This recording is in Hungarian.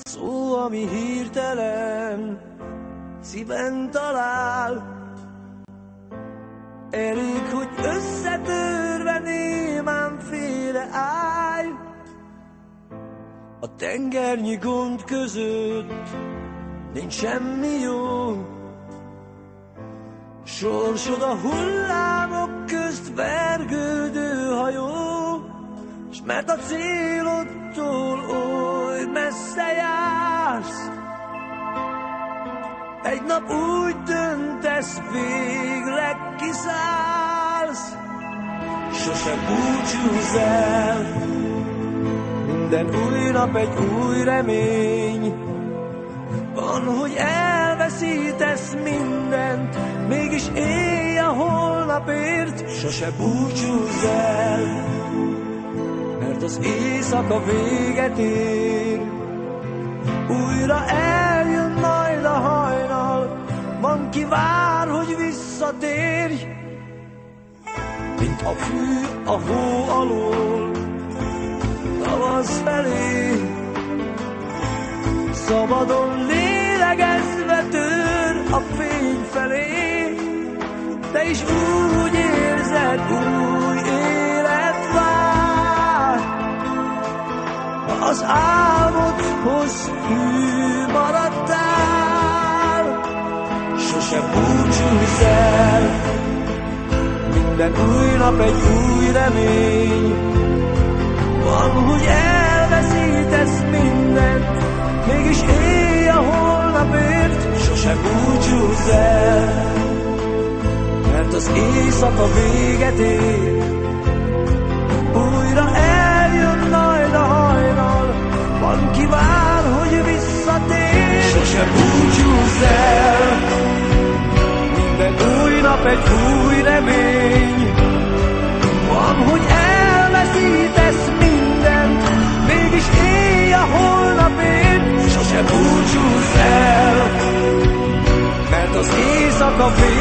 Szó, ami hirtelen szíven talál, elég, hogy összetörve némán félreállj. A tengernyi gond között nincs semmi jó, sorsod a hullámok közt vergődő hajó, s mert a célodtól oly messze jársz, egy nap úgy döntesz, végleg kiszállsz. Sose búcsúzz el, minden új nap egy új remény. Van, hogy elveszítesz mindent, mégis élj a holnapért. Sose búcsúzz el, mert az éjszaka véget ér. Újra eljön majd a hajnal, van ki vár, hogy visszatérj. Mint a fű a hó alól, tavasz felé, szabadon lélegezve tör a fény felé. Te is úgy érzed, új élet vár, ha az álmodhoz hű maradtál. Sose búcsúzz el, minden új nap egy új remény. Van, hogy elveszítesz mindent, mégis élj a holnapért. Sose búcsúzz el, mert az éjszaka véget ér. Újra eljön majd a hajnal, van ki vár, hogy visszatér. Sose búcsúzz el, minden új nap egy új remény. Van, hogy elveszítesz mindent, mégis élj a holnapért. Sose búcsúzz el, mert az éjszaka véget ér.